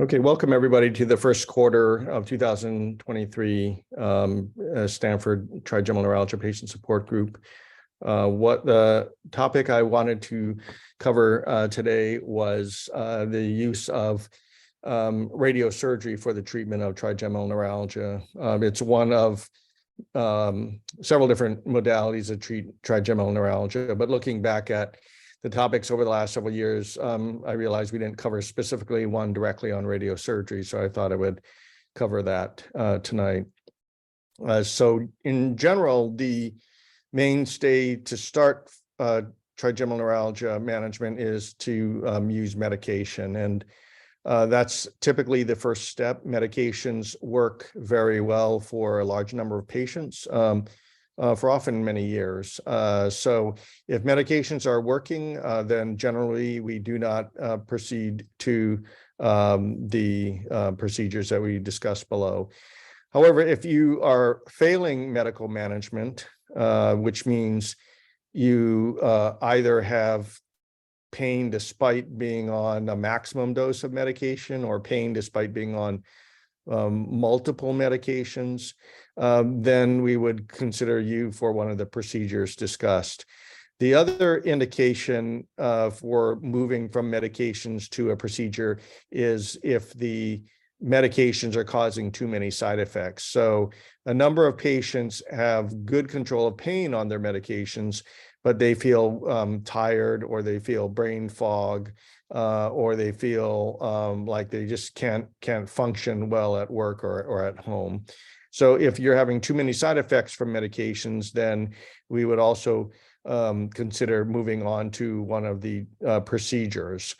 Okay, welcome everybody to the first quarter of 2023 Stanford Trigeminal Neuralgia Patient Support Group. What the topic I wanted to cover today was the use of radiosurgery for the treatment of trigeminal neuralgia. It's one of several different modalities that treat trigeminal neuralgia, but looking back at the topics over the last several years, I realized we didn't cover specifically one directly on radiosurgery, so I thought I would cover that tonight. So in general, the mainstay to start trigeminal neuralgia management is to use medication, and that's typically the first step. Medications work very well for a large number of patients, for often many years. So if medications are working, then generally we do not proceed to the procedures that we discussed below. However, if you are failing medical management, which means you either have pain despite being on a maximum dose of medication or pain despite being on multiple medications, then we would consider you for one of the procedures discussed. The other indication for moving from medications to a procedure is if the medications are causing too many side effects. So a number of patients have good control of pain on their medications, but they feel tired, or they feel brain fog, or they feel like they just can't function well at work or at home. So if you're having too many side effects from medications, then we would also consider moving on to one of the procedures.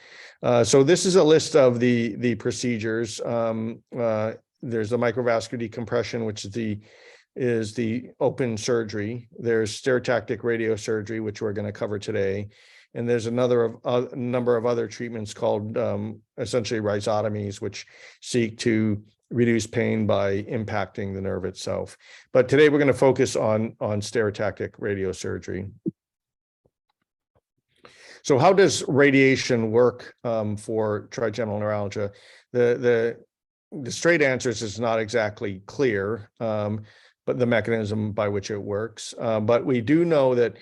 So this is a list of the procedures. There's the microvascular decompression, which is the open surgery. There's stereotactic radiosurgery, which we're going to cover today. And there's a number of other treatments called essentially rhizotomies, which seek to reduce pain by impacting the nerve itself. But today we're going to focus on stereotactic radiosurgery. So how does radiation work for trigeminal neuralgia? The straight answer is it's not exactly clear, but the mechanism by which it works. But we do know that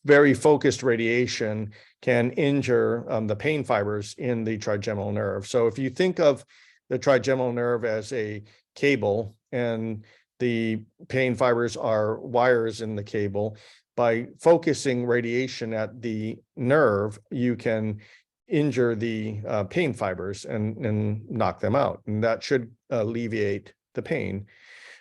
very focused radiation can injure the pain fibers in the trigeminal nerve. So if you think of the trigeminal nerve as a cable and the pain fibers are wires in the cable, by focusing radiation at the nerve, you can injure the pain fibers and knock them out, and that should alleviate the pain.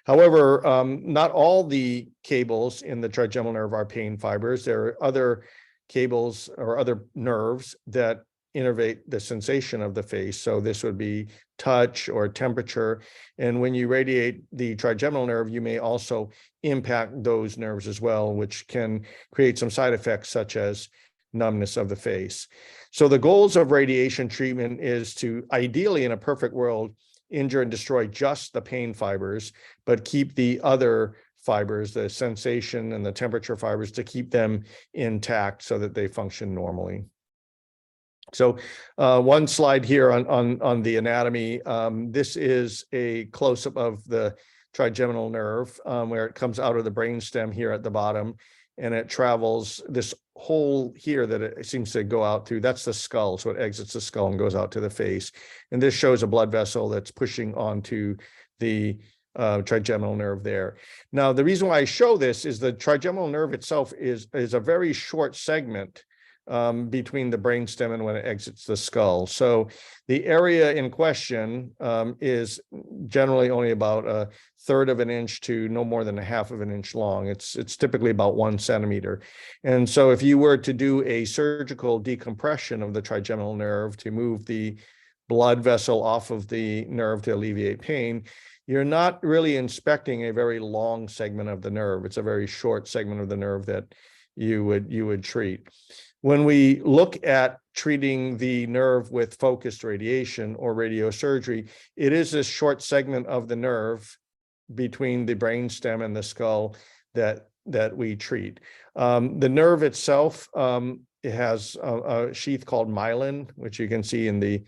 However, not all the cables in the trigeminal nerve are pain fibers. There are other cables or other nerves that innervate the sensation of the face. So this would be touch or temperature. And when you radiate the trigeminal nerve, you may also impact those nerves as well, which can create some side effects such as numbness of the face. So the goals of radiation treatment is to, ideally in a perfect world, injure and destroy just the pain fibers, but keep the other fibers, the sensation and the temperature fibers, to keep them intact so that they function normally. So one slide here on the anatomy. This is a close-up of the trigeminal nerve, where it comes out of the brainstem here at the bottom, and it travels this hole here that it seems to go out through. That's the skull, so it exits the skull and goes out to the face. And this shows a blood vessel that's pushing onto the trigeminal nerve there. Now, the reason why I show this is the trigeminal nerve itself is a very short segment between the brainstem and when it exits the skull. So the area in question is generally only about 1/3 of an inch to no more than 1/2 of an inch long. It's typically about 1 centimeter. And so if you were to do a surgical decompression of the trigeminal nerve to move the blood vessel off of the nerve to alleviate pain, you're not really inspecting a very long segment of the nerve. It's a very short segment of the nerve that you would treat. When we look at treating the nerve with focused radiation or radiosurgery, it is this short segment of the nerve between the brainstem and the skull that we treat. The nerve itself, it has a sheath called myelin, which you can see in the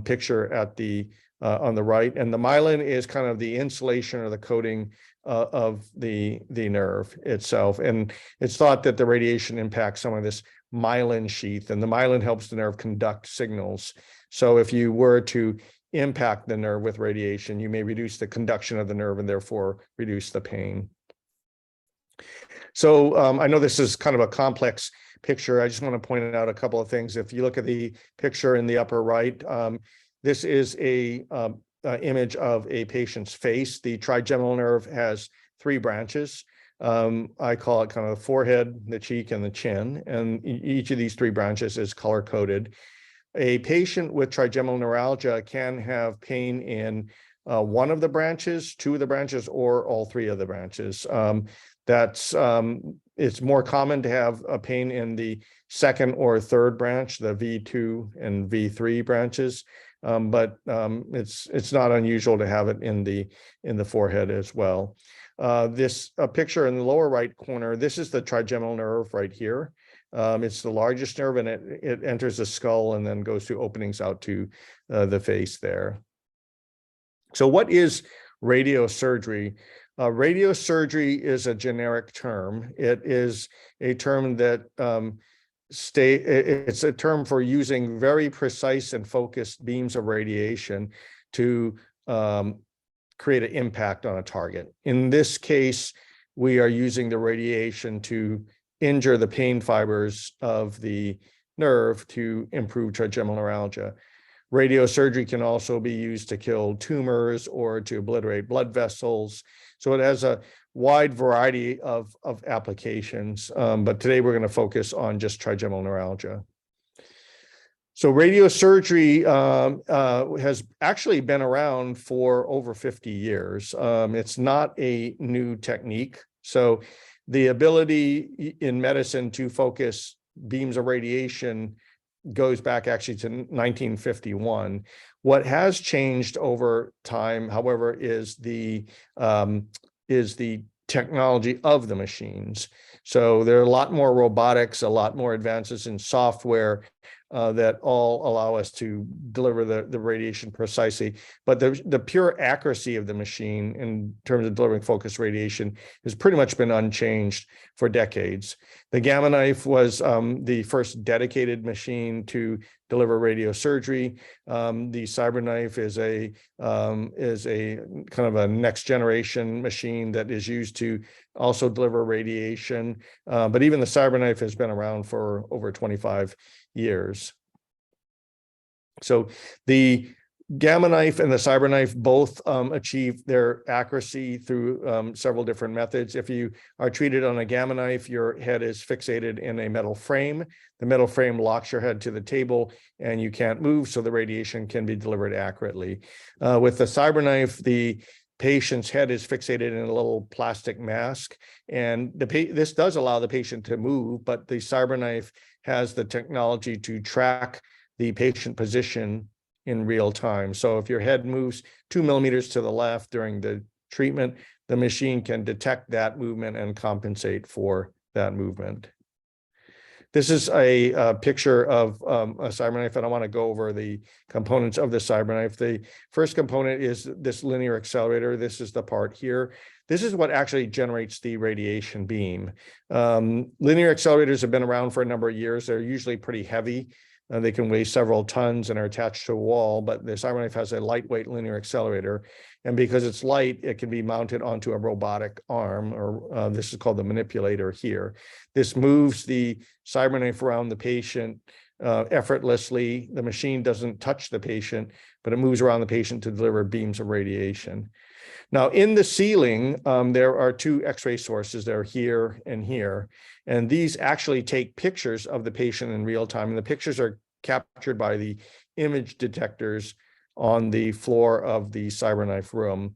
picture at the on the right, and the myelin is kind of the insulation or the coating of the nerve itself. And it's thought that the radiation impacts some of this myelin sheath, and the myelin helps the nerve conduct signals. So if you were to impact the nerve with radiation, you may reduce the conduction of the nerve and therefore reduce the pain. So I know this is kind of a complex picture. I just want to point out a couple of things. If you look at the picture in the upper right, this is a image of a patient's face. The trigeminal nerve has 3 branches. I call it kind of the forehead, the cheek, and the chin. And each of these 3 branches is color-coded. A patient with trigeminal neuralgia can have pain in one of the branches, 2 of the branches, or all 3 of the branches. It's more common to have a pain in the 2nd or 3rd branch, the V2 and V3 branches, but it's not unusual to have it in the forehead as well. This picture in the lower right corner, this is the trigeminal nerve right here. It's the largest nerve, and it enters the skull and then goes through openings out to the face there. So what is radiosurgery? Radiosurgery is a generic term. It is a term that it's a term for using very precise and focused beams of radiation to create an impact on a target. In this case, we are using the radiation to injure the pain fibers of the nerve to improve trigeminal neuralgia. Radiosurgery can also be used to kill tumors or to obliterate blood vessels. So it has a wide variety of applications, but today we're going to focus on just trigeminal neuralgia. So radiosurgery has actually been around for over 50 years. It's not a new technique. So the ability in medicine to focus beams of radiation goes back actually to 1951. What has changed over time, however, is the technology of the machines. So there are a lot more robotics, a lot more advances in software that all allow us to deliver the radiation precisely. But the pure accuracy of the machine in terms of delivering focused radiation has pretty much been unchanged for decades. The Gamma Knife was the first dedicated machine to deliver radiosurgery. The Cyberknife is a kind of a next generation machine that is used to also deliver radiation. But even the Cyberknife has been around for over 25 years. So the Gamma Knife and the Cyberknife both achieve their accuracy through several different methods. If you are treated on a Gamma Knife, your head is fixated in a metal frame. The metal frame locks your head to the table and you can't move, so the radiation can be delivered accurately. With the Cyberknife, the patient's head is fixated in a little plastic mask, and this does allow the patient to move, but the Cyberknife has the technology to track the patient position in real time. So if your head moves 2 millimeters to the left during the treatment, the machine can detect that movement and compensate for that movement. This is a picture of a Cyberknife, and I want to go over the components of the Cyberknife. The first component is this linear accelerator. This is the part here. This is what actually generates the radiation beam. Linear accelerators have been around for a number of years. They're usually pretty heavy. They can weigh several tons and are attached to a wall, but the Cyberknife has a lightweight linear accelerator. And because it's light, it can be mounted onto a robotic arm, or this is called the manipulator here. This moves the Cyberknife around the patient effortlessly. The machine doesn't touch the patient, but it moves around the patient to deliver beams of radiation. Now, in the ceiling, there are 2 X-ray sources. They're here and here. And these actually take pictures of the patient in real time. And the pictures are captured by the image detectors on the floor of the Cyberknife room.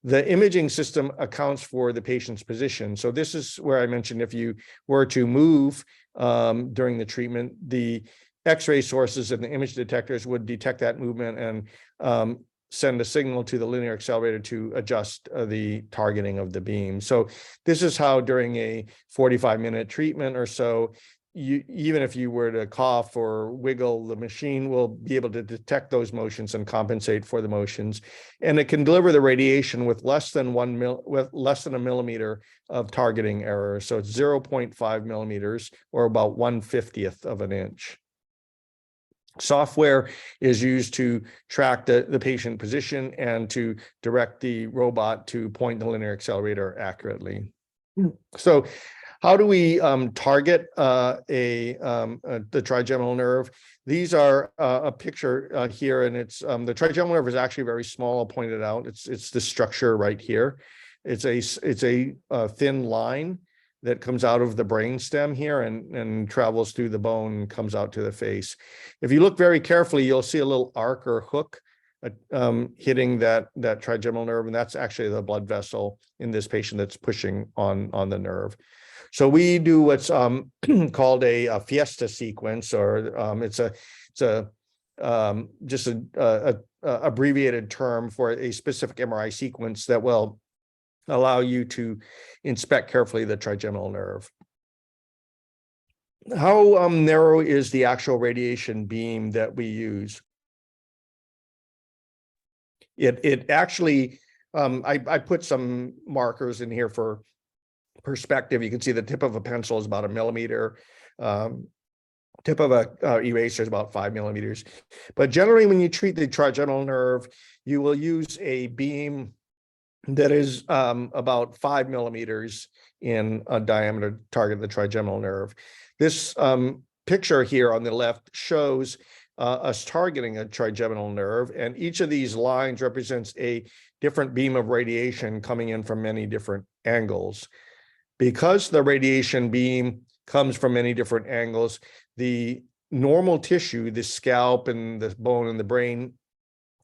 The imaging system accounts for the patient's position. So this is where I mentioned if you were to move during the treatment, the X-ray sources and the image detectors would detect that movement and send a signal to the linear accelerator to adjust the targeting of the beam. So this is how during a 45-minute treatment or so, even if you were to cough or wiggle, the machine will be able to detect those motions and compensate for the motions. And it can deliver the radiation with less than a millimeter of targeting error. So it's 0.5 millimeters, or about 1/50th of an inch. Software is used to track the patient position and to direct the robot to point the linear accelerator accurately. So how do we target the trigeminal nerve? These are a picture here, and it's the trigeminal nerve is actually very small. I'll point it out. It's the structure right here. It's a thin line that comes out of the brainstem here and travels through the bone and comes out to the face. If you look very carefully, you'll see a little arc or hook hitting that trigeminal nerve, and that's actually the blood vessel in this patient that's pushing on the nerve. So we do what's called a fiesta sequence, or it's just a abbreviated term for a specific MRI sequence that will allow you to inspect carefully the trigeminal nerve. How narrow is the actual radiation beam that we use? It actually, I put some markers in here for perspective. You can see the tip of a pencil is about 1 millimeter. Tip of a eraser is about 5 millimeters. But generally, when you treat the trigeminal nerve, you will use a beam that is about 5 millimeters in a diameter to target the trigeminal nerve. This picture here on the left shows us targeting a trigeminal nerve, and each of these lines represents a different beam of radiation coming in from many different angles. Because the radiation beam comes from many different angles, the normal tissue, the scalp and the bone and the brain,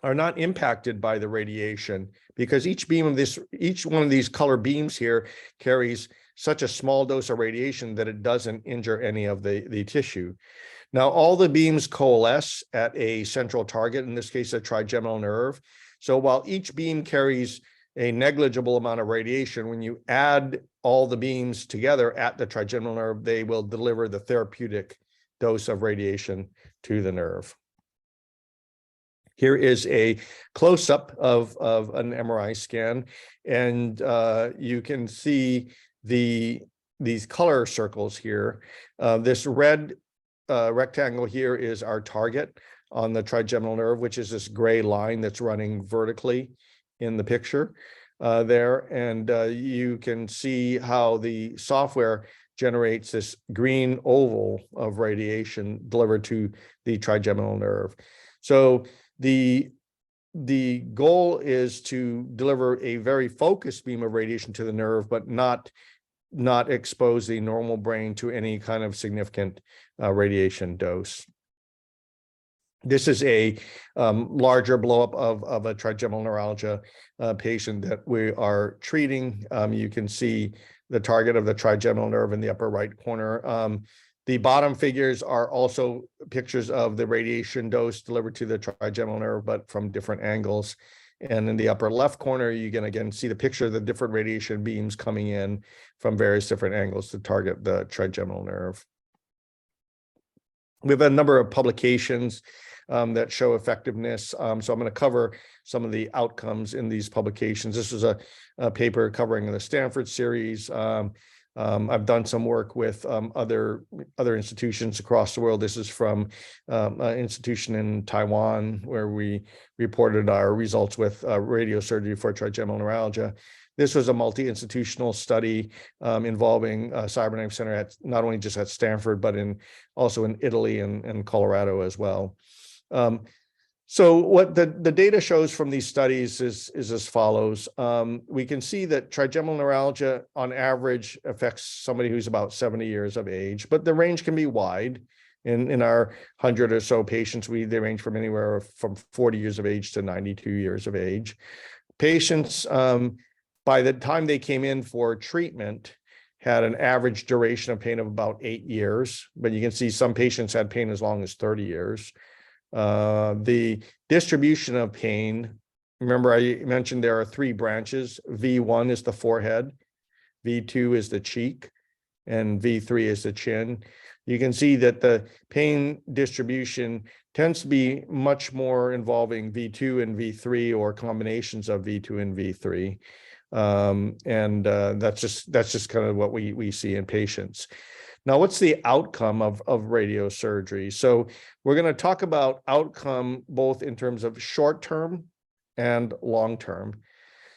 are not impacted by the radiation, because each one of these color beams here carries such a small dose of radiation that it doesn't injure any of the tissue. Now, all the beams coalesce at a central target, in this case, a trigeminal nerve. So while each beam carries a negligible amount of radiation, when you add all the beams together at the trigeminal nerve, they will deliver the therapeutic dose of radiation to the nerve. Here is a close-up of an MRI scan, and you can see these color circles here. This red rectangle here is our target on the trigeminal nerve, which is this gray line that's running vertically in the picture there. And you can see how the software generates this green oval of radiation delivered to the trigeminal nerve. So the goal is to deliver a very focused beam of radiation to the nerve, but not expose the normal brain to any kind of significant radiation dose. This is a larger blowup of a trigeminal neuralgia patient that we are treating. You can see the target of the trigeminal nerve in the upper right corner. The bottom figures are also pictures of the radiation dose delivered to the trigeminal nerve, but from different angles. And in the upper left corner, you can again see the picture of the different radiation beams coming in from various different angles to target the trigeminal nerve. We have a number of publications that show effectiveness. So I'm going to cover some of the outcomes in these publications. This is a paper covering the Stanford series. I've done some work with other institutions across the world. This is from an institution in Taiwan, where we reported our results with radiosurgery for trigeminal neuralgia. This was a multi-institutional study involving Cyberknife Center at not only just at Stanford, but also in Italy and Colorado as well. So what the data shows from these studies is as follows. We can see that trigeminal neuralgia on average affects somebody who's about 70 years of age, but the range can be wide. In our 100 or so patients, they range from anywhere from 40 years of age to 92 years of age. Patients, by the time they came in for treatment, had an average duration of pain of about 8 years, but you can see some patients had pain as long as 30 years. The distribution of pain, remember I mentioned there are 3 branches. V1 is the forehead, V2 is the cheek, and V3 is the chin. You can see that the pain distribution tends to be much more involving V2 and V3 or combinations of V2 and V3. That's just kind of what we see in patients. Now, what's the outcome of radiosurgery? So we're going to talk about outcome both in terms of short-term and long-term.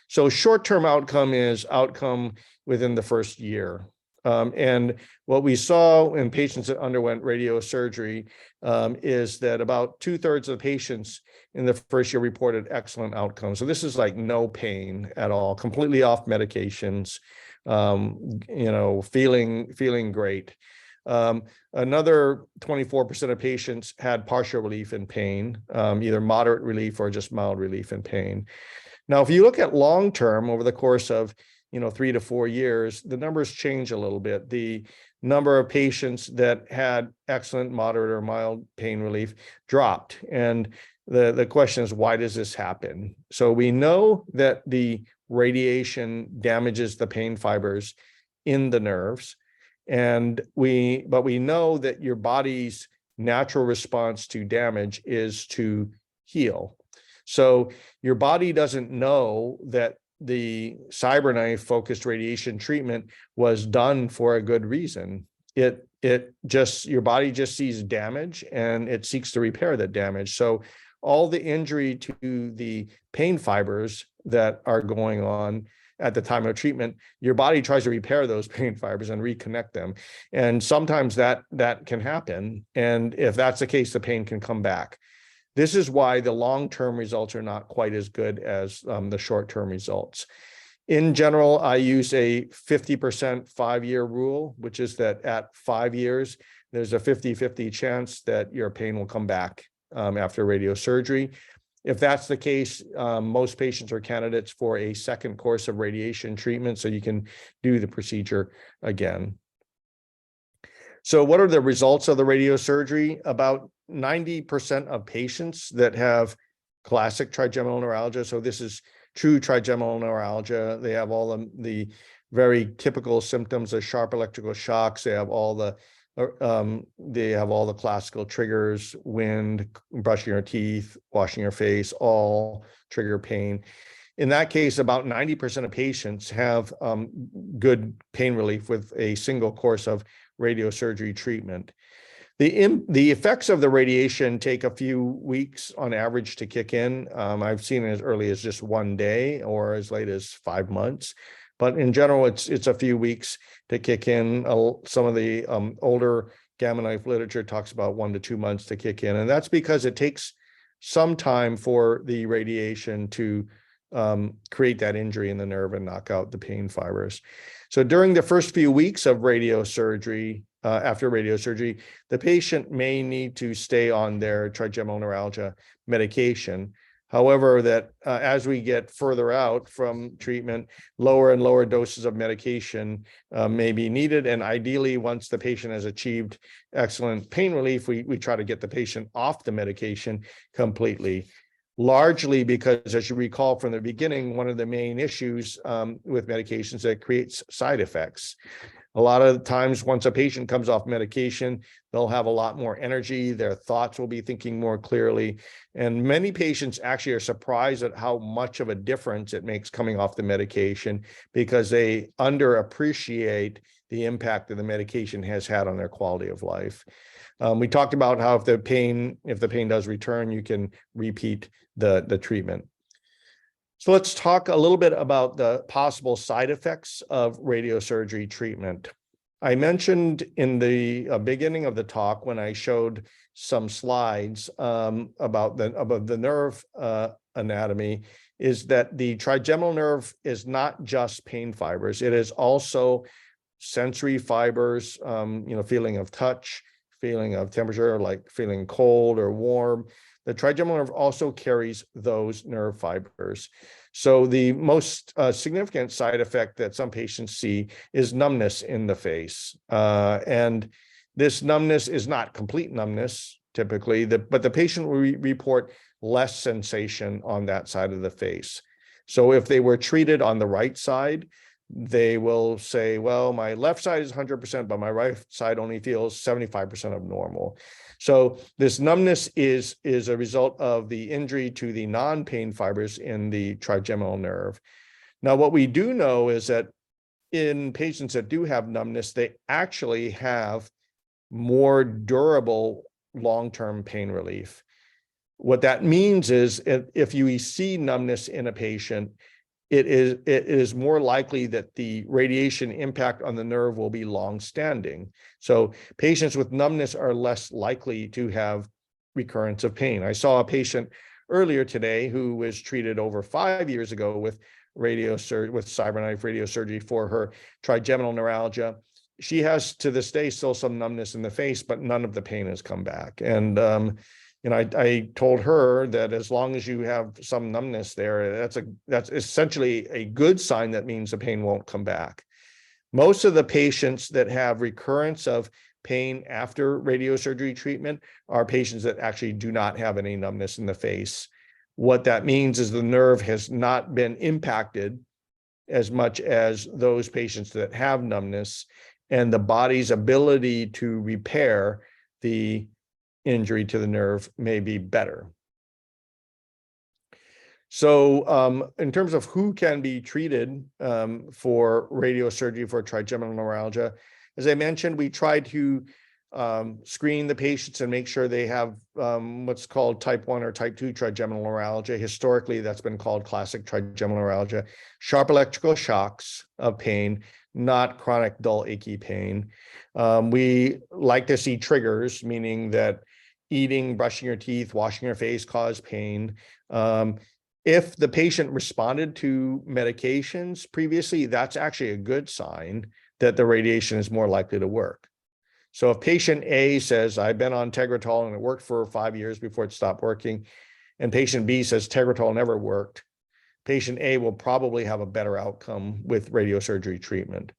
So short-term outcome is outcome within the first year. And what we saw in patients that underwent radiosurgery is that about 2/3 of the patients in the first year reported excellent outcomes. So this is like no pain at all, completely off medications, feeling great. Another 24% of patients had partial relief in pain, either moderate relief or just mild relief in pain. Now, if you look at long-term over the course of 3 to 4 years, the numbers change a little bit. The number of patients that had excellent, moderate, or mild pain relief dropped. And the question is, why does this happen? So we know that the radiation damages the pain fibers in the nerves. But we know that your body's natural response to damage is to heal. So your body doesn't know that the Cyberknife focused radiation treatment was done for a good reason. Your body just sees damage and it seeks to repair that damage. So all the injury to the pain fibers that are going on at the time of treatment, your body tries to repair those pain fibers and reconnect them. And sometimes that can happen. And if that's the case, the pain can come back. This is why the long-term results are not quite as good as the short-term results. In general, I use a 50% 5-year rule, which is that at 5 years, there's a 50-50 chance that your pain will come back after radiosurgery. If that's the case, most patients are candidates for a second course of radiation treatment, so you can do the procedure again. So what are the results of the radiosurgery? About 90% of patients that have classic trigeminal neuralgia, so this is true trigeminal neuralgia, they have all the very typical symptoms of sharp electrical shocks. They have all the classical triggers: wind, brushing your teeth, washing your face, all trigger pain. In that case, about 90% of patients have good pain relief with a single course of radiosurgery treatment. The effects of the radiation take a few weeks on average to kick in. I've seen it as early as just 1 day or as late as 5 months. But in general, it's a few weeks to kick in. Some of the older Gamma knife literature talks about 1 to 2 months to kick in. And that's because it takes some time for the radiation to create that injury in the nerve and knock out the pain fibers. So during the first few weeks of radiosurgery, after radiosurgery, the patient may need to stay on their trigeminal neuralgia medication. However, that as we get further out from treatment, lower and lower doses of medication may be needed. And ideally, once the patient has achieved excellent pain relief, we try to get the patient off the medication completely. Largely because, as you recall from the beginning, one of the main issues with medications that creates side effects. A lot of the times, once a patient comes off medication, they'll have a lot more energy. Their thoughts will be thinking more clearly. And many patients actually are surprised at how much of a difference it makes coming off the medication, because they underappreciate the impact that the medication has had on their quality of life. We talked about how if the pain does return, you can repeat the treatment. So let's talk a little bit about the possible side effects of radiosurgery treatment. I mentioned in the beginning of the talk, when I showed some slides about the nerve anatomy, is that the trigeminal nerve is not just pain fibers. It is also sensory fibers, feeling of touch, feeling of temperature, like feeling cold or warm. The trigeminal nerve also carries those nerve fibers. So the most significant side effect that some patients see is numbness in the face. And this numbness is not complete numbness, typically, but the patient will report less sensation on that side of the face. So if they were treated on the right side, they will say, well, my left side is 100%, but my right side only feels 75% of normal. So this numbness is a result of the injury to the non-pain fibers in the trigeminal nerve. Now, what we do know is that in patients that do have numbness, they actually have more durable long-term pain relief. What that means is if you see numbness in a patient, it is more likely that the radiation impact on the nerve will be long-standing. So patients with numbness are less likely to have recurrence of pain. I saw a patient earlier today who was treated over 5 years ago with Cyberknife radiosurgery for her trigeminal neuralgia. She has to this day still some numbness in the face, but none of the pain has come back. And I told her that as long as you have some numbness there, that's essentially a good sign. That means the pain won't come back. Most of the patients that have recurrence of pain after radiosurgery treatment are patients that actually do not have any numbness in the face. What that means is the nerve has not been impacted as much as those patients that have numbness, and the body's ability to repair the injury to the nerve may be better. So in terms of who can be treated for radiosurgery for trigeminal neuralgia, as I mentioned, we try to screen the patients and make sure they have what's called type 1 or type 2 trigeminal neuralgia. Historically, that's been called classic trigeminal neuralgia. Sharp electrical shocks of pain, not chronic dull achy pain. We like to see triggers, meaning that eating, brushing your teeth, washing your face cause pain. If the patient responded to medications previously, that's actually a good sign that the radiation is more likely to work. So if patient A says, I've been on Tegretol and it worked for 5 years before it stopped working, and patient B says Tegretol never worked, patient A will probably have a better outcome with radiosurgery treatment.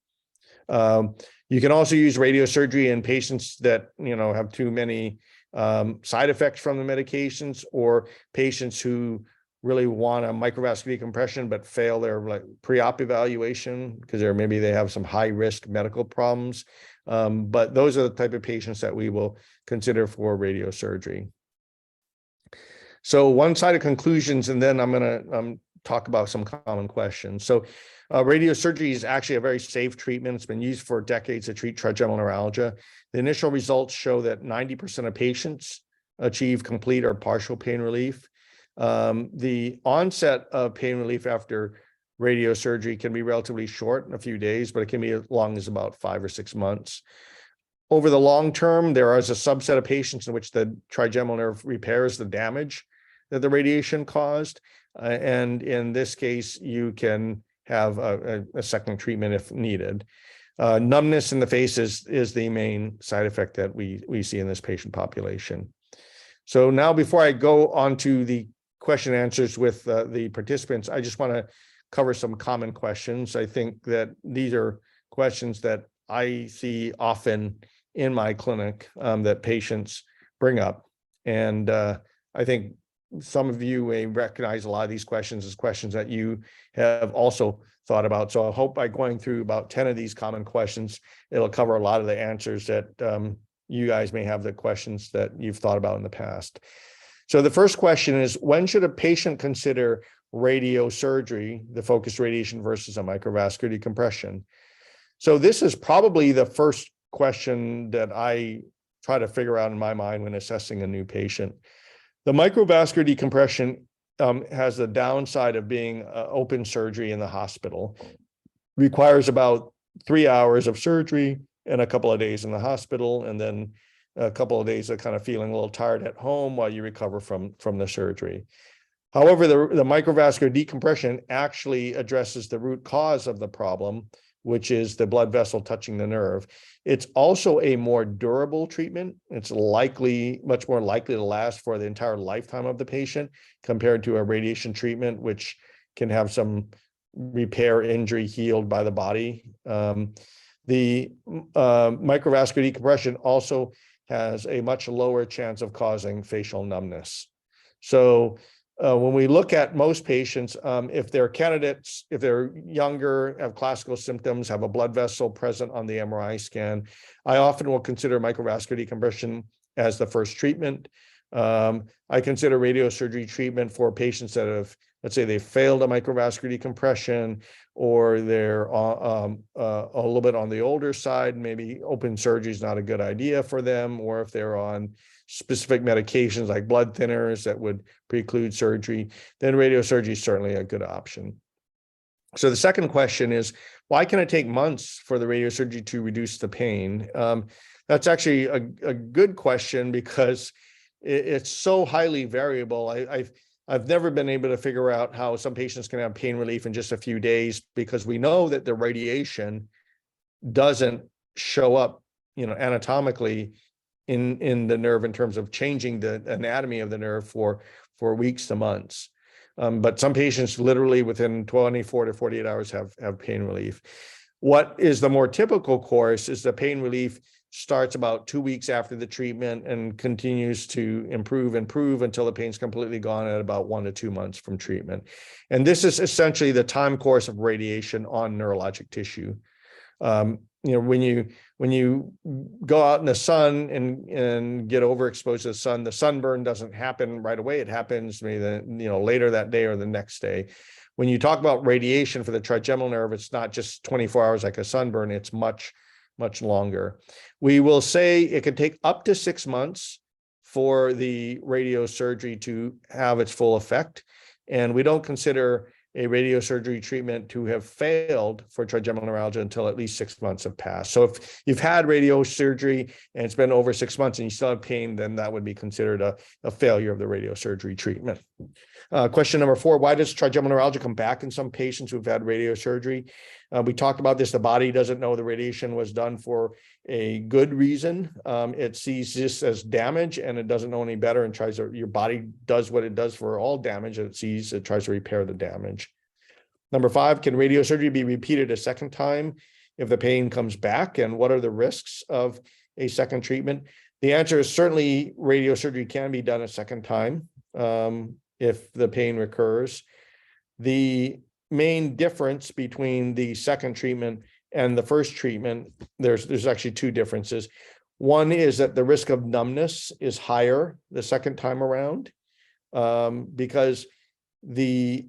You can also use radiosurgery in patients that have too many side effects from the medications, or patients who really want a microvascular decompression but fail their pre-op evaluation because maybe they have some high-risk medical problems. But those are the type of patients that we will consider for radiosurgery. So one-sided conclusions, and then I'm going to talk about some common questions. So radiosurgery is actually a very safe treatment. It's been used for decades to treat trigeminal neuralgia. The initial results show that 90% of patients achieve complete or partial pain relief. The onset of pain relief after radiosurgery can be relatively short, in a few days, but it can be as long as about 5 or 6 months. Over the long term, there is a subset of patients in which the trigeminal nerve repairs the damage that the radiation caused. And in this case, you can have a second treatment if needed. Numbness in the face is the main side effect that we see in this patient population. So now, before I go on to the question and answers with the participants, I just want to cover some common questions. I think that these are questions that I see often in my clinic that patients bring up. And I think some of you may recognize a lot of these questions as questions that you have also thought about. So I hope by going through about 10 of these common questions, it'll cover a lot of the answers that you guys may have, the questions that you've thought about in the past. So the first question is, when should a patient consider radiosurgery, the focused radiation versus a microvascular decompression? So this is probably the first question that I try to figure out in my mind when assessing a new patient. The microvascular decompression has the downside of being open surgery in the hospital. Requires about 3 hours of surgery and a couple of days in the hospital, and then a couple of days of kind of feeling a little tired at home while you recover from the surgery. However, the microvascular decompression actually addresses the root cause of the problem, which is the blood vessel touching the nerve. It's also a more durable treatment. It's much more likely to last for the entire lifetime of the patient compared to a radiation treatment, which can have some repair injury healed by the body. The microvascular decompression also has a much lower chance of causing facial numbness. So When we look at most patients, if they're candidates, if they're younger, have classical symptoms, have a blood vessel present on the MRI scan, I often will consider microvascular decompression as the first treatment. I consider radiosurgery treatment for patients that have, let's say they failed a microvascular decompression, or they're a little bit on the older side, maybe open surgery is not a good idea for them, or if they're on specific medications like blood thinners that would preclude surgery, then radiosurgery is certainly a good option. So the second question is, why can it take months for the radiosurgery to reduce the pain? That's actually a good question, because it's so highly variable. I've never been able to figure out how some patients can have pain relief in just a few days, because we know that the radiation doesn't show up, anatomically in the nerve in terms of changing the anatomy of the nerve for weeks to months. But some patients literally within 24 to 48 hours have pain relief. What is the more typical course is the pain relief starts about 2 weeks after the treatment and continues to improve until the pain's completely gone at about 1 to 2 months from treatment. And this is essentially the time course of radiation on neurologic tissue. When you go out in the sun and get overexposed to the sun, the sunburn doesn't happen right away. It happens maybe later that day or the next day. When you talk about radiation for the trigeminal nerve, it's not just 24 hours like a sunburn, it's much longer. We will say it could take up to 6 months for the radiosurgery to have its full effect. And we don't consider a radiosurgery treatment to have failed for trigeminal neuralgia until at least 6 months have passed. So if you've had radiosurgery and it's been over 6 months and you still have pain, then that would be considered a failure of the radiosurgery treatment. Question number 4, why does trigeminal neuralgia come back in some patients who've had radiosurgery? We talked about this. The body doesn't know the radiation was done for a good reason. It sees this as damage and it doesn't know any better, and your body does what it does for all damage. It tries to repair the damage. Number 5, can radiosurgery be repeated a second time if the pain comes back? And what are the risks of a second treatment? The answer is certainly radiosurgery can be done a second time if the pain recurs. The main difference between the second treatment and the first treatment, there's actually 2 differences. One is that the risk of numbness is higher the second time around because the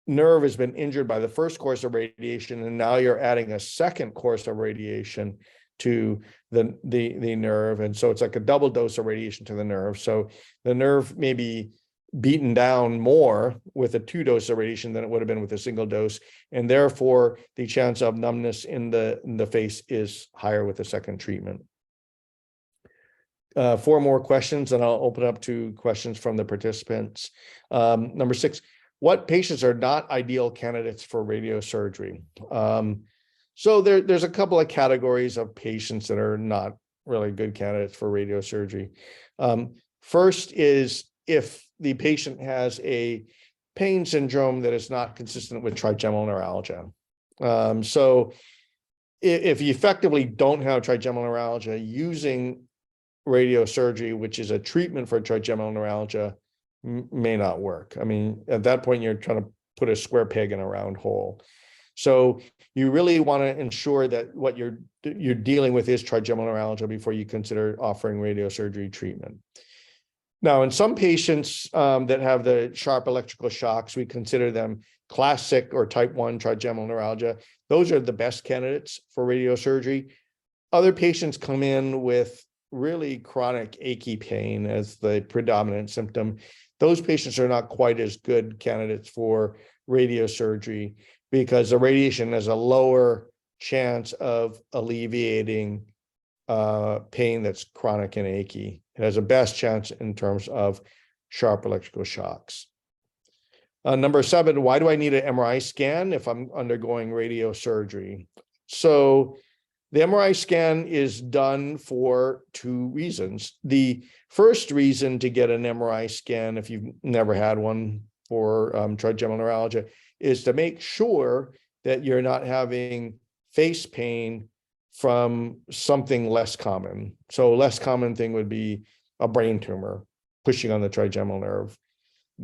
nerve has been injured by the first course of radiation, and now you're adding a second course of radiation to the nerve. And so it's like a double dose of radiation to the nerve. So the nerve may be beaten down more with a 2 dose of radiation than it would have been with a single dose. And therefore the chance of numbness in the face is higher with the second treatment. 4 more questions, and I'll open up to questions from the participants. Number 6, what patients are not ideal candidates for radiosurgery? So there's a couple of categories of patients that are not really good candidates for radiosurgery. First is if the patient has a pain syndrome that is not consistent with trigeminal neuralgia. So if you effectively don't have trigeminal neuralgia, using radiosurgery, which is a treatment for trigeminal neuralgia, may not work. I mean, at that point, you're trying to put a square peg in a round hole. So you really want to ensure that what you're dealing with is trigeminal neuralgia before you consider offering radiosurgery treatment. Now, in some patients that have the sharp electrical shocks, we consider them classic or type 1 trigeminal neuralgia. Those are the best candidates for radiosurgery. Other patients come in with really chronic achy pain as the predominant symptom. Those patients are not quite as good candidates for radiosurgery because the radiation has a lower chance of alleviating pain that's chronic and achy. It has a best chance in terms of sharp electrical shocks. Number 7, why do I need an MRI scan if I'm undergoing radiosurgery? So the MRI scan is done for 2 reasons. The first reason to get an MRI scan, if you've never had one for trigeminal neuralgia, is to make sure that you're not having face pain from something less common. So less common thing would be a brain tumor pushing on the trigeminal nerve.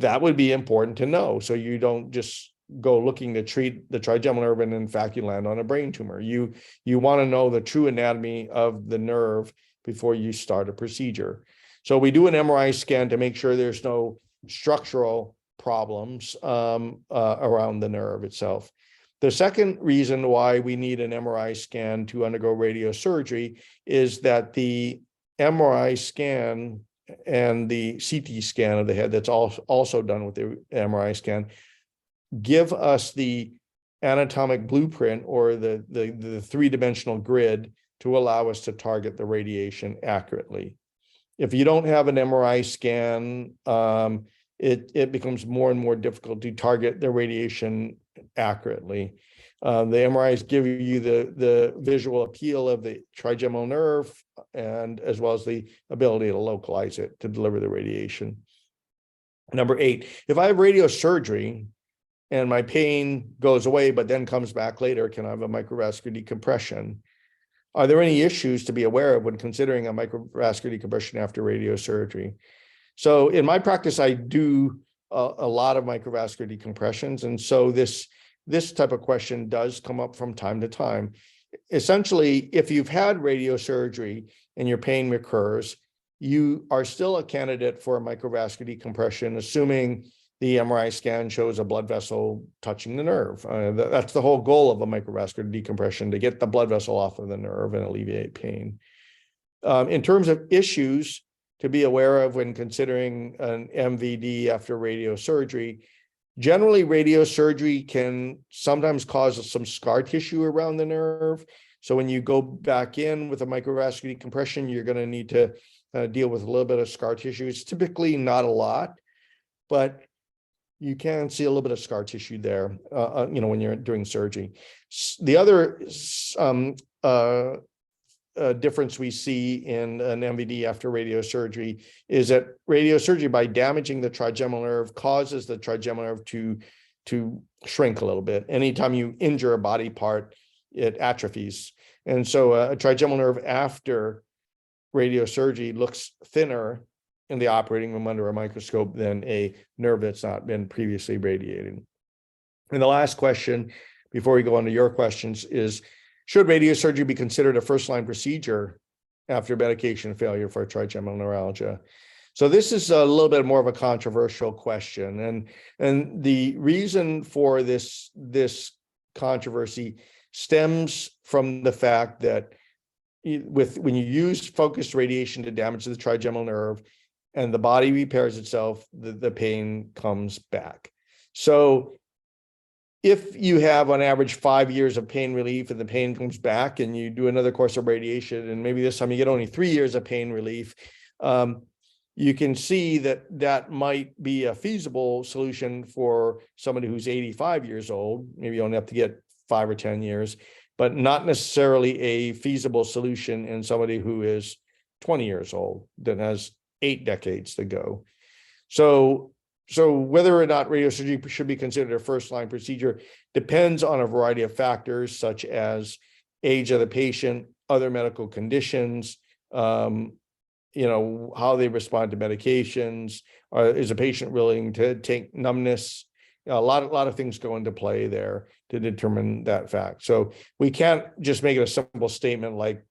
that would be important to know. So you don't just go looking to treat the trigeminal nerve and in fact you land on a brain tumor. You want to know the true anatomy of the nerve before you start a procedure. So we do an MRI scan to make sure there's no structural problems around the nerve itself. The second reason why we need an MRI scan to undergo radiosurgery is that the MRI scan and the CT scan of the head that's also done with the MRI scan give us the anatomic blueprint or the three-dimensional grid to allow us to target the radiation accurately. If you don't have an MRI scan, it becomes more and more difficult to target the radiation accurately. The MRIs give you the visual appeal of the trigeminal nerve and as well as the ability to localize it to deliver the radiation. Number 8, if I have radiosurgery and my pain goes away but then comes back later, can I have a microvascular decompression? Are there any issues to be aware of when considering a microvascular decompression after radiosurgery? So in my practice, I do a lot of microvascular decompressions. And so this type of question does come up from time to time. Essentially, if you've had radiosurgery and your pain recurs, you are still a candidate for a microvascular decompression, assuming the MRI scan shows a blood vessel touching the nerve. That's the whole goal of a microvascular decompression, to get the blood vessel off of the nerve and alleviate pain. In terms of issues to be aware of when considering an MVD after radiosurgery, generally radiosurgery can sometimes cause some scar tissue around the nerve. So when you go back in with a microvascular decompression, you're going to need to deal with a little bit of scar tissue. It's typically not a lot, but you can see a little bit of scar tissue there, when you're doing surgery. The other difference we see in an MVD after radiosurgery is that radiosurgery, by damaging the trigeminal nerve, causes the trigeminal nerve to shrink a little bit. Anytime you injure a body part, it atrophies. And so a trigeminal nerve after radiosurgery looks thinner in the operating room under a microscope than a nerve that's not been previously radiated. And the last question, before we go on to your questions, is should radiosurgery be considered a first-line procedure after medication failure for trigeminal neuralgia? So this is a little bit more of a controversial question. And the reason for this controversy stems from the fact that when you use focused radiation to damage the trigeminal nerve and the body repairs itself, the pain comes back. So if you have on average 5 years of pain relief and the pain comes back and you do another course of radiation, and maybe this time you get only 3 years of pain relief, you can see that might be a feasible solution for somebody who's 85 years old. Maybe you only have to get 5 or 10 years, but not necessarily a feasible solution in somebody who is 20 years old that has 8 decades to go. So whether or not radiosurgery should be considered a first-line procedure depends on a variety of factors, such as age of the patient, other medical conditions, how they respond to medications, is a patient willing to take numbness? A lot of things go into play there to determine that fact. So we can't just make it a simple statement like,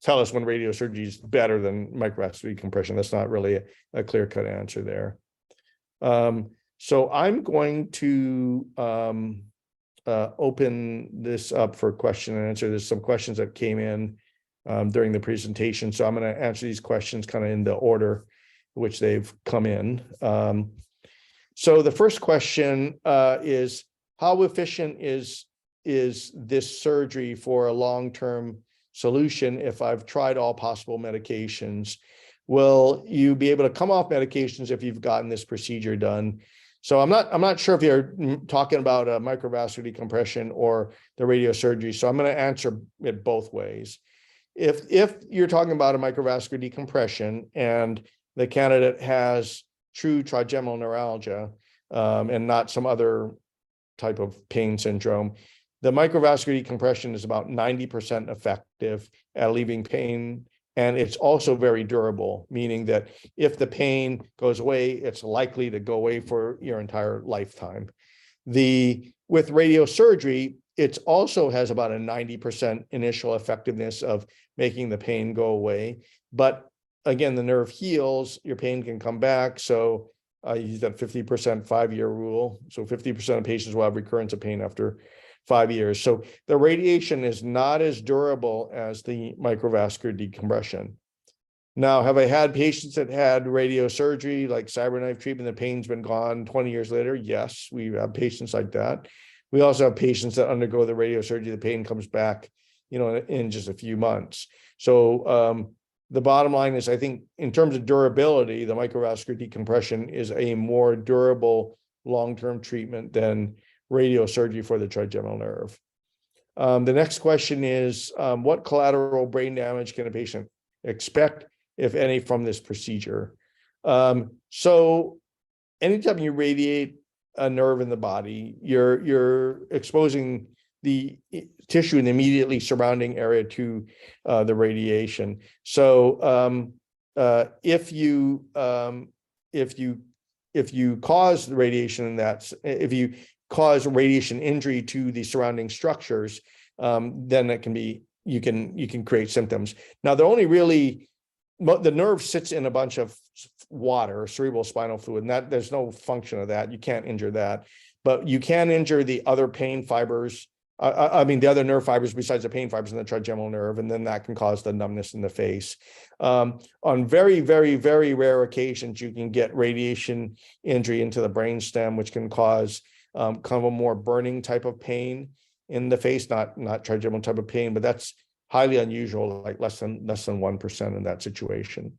tell us when radiosurgery is better than microvascular decompression. That's not really a clear-cut answer there. So I'm going to open this up for question and answer. There's some questions that came in during the presentation, so I'm going to answer these questions kind of in the order which they've come in. So the first question is, how efficient is this surgery for a long-term solution if I've tried all possible medications? Will you be able to come off medications if you've gotten this procedure done? So I'm not sure if you're talking about a microvascular decompression or the radiosurgery. So I'm going to answer it both ways. If you're talking about a microvascular decompression and the candidate has true trigeminal neuralgia and not some other type of pain syndrome, the microvascular decompression is about 90% effective at alleviating pain And it's also very durable, meaning that if the pain goes away, it's likely to go away for your entire lifetime. With radiosurgery, it also has about a 90% initial effectiveness of making the pain go away. But again, the nerve heals, your pain can come back. So I use that 50% 5-year rule. So 50% of patients will have recurrence of pain after 5 years. So the radiation is not as durable as the microvascular decompression. Now, have I had patients that had radiosurgery, like Cyberknife treatment, the pain's been gone 20 years later? Yes, we have patients like that. We also have patients that undergo the radiosurgery, the pain comes back, in just a few months. So the bottom line is, I think in terms of durability, the microvascular decompression is a more durable long-term treatment than radiosurgery for the trigeminal nerve. The next question is, what collateral brain damage can a patient expect, if any, from this procedure? So anytime you radiate a nerve in the body, you're exposing the tissue in the immediately surrounding area to the radiation. So if you cause the radiation if you cause radiation injury to the surrounding structures, then you can create symptoms. Now, the nerve sits in a bunch of water, cerebral spinal fluid, and that there's no function of that. You can't injure that, but you can injure the other pain fibers. The other nerve fibers besides the pain fibers in the trigeminal nerve, and then that can cause the numbness in the face. On very, very, very rare occasions, you can get radiation injury into the brainstem, which can cause kind of a more burning type of pain in the face, not trigeminal type of pain, but that's highly unusual, like less than 1% in that situation.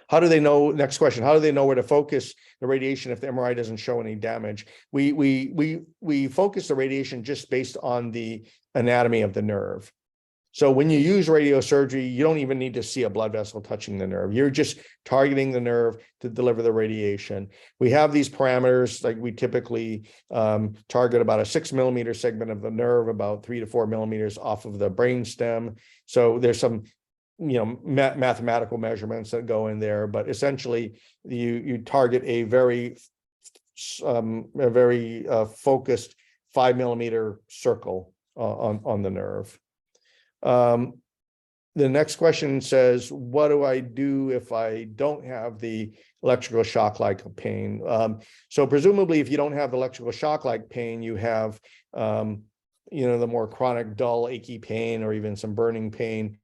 How do they know? Next question. How do they know where to focus the radiation if the MRI doesn't show any damage? We focus the radiation just based on the anatomy of the nerve. So when you use radiosurgery, you don't even need to see a blood vessel touching the nerve. You're just targeting the nerve to deliver the radiation. We have these parameters, like we typically target about a 6 millimeter segment of the nerve, about 3 to 4 millimeters off of the brainstem. So there's some mathematical measurements that go in there, but essentially you target a very focused 5 millimeter circle on the nerve. The next question says, what do I do if I don't have the electrical shock-like pain? So presumably, if you don't have the electrical shock-like pain, you have, the more chronic, dull, achy pain, or even some burning pain.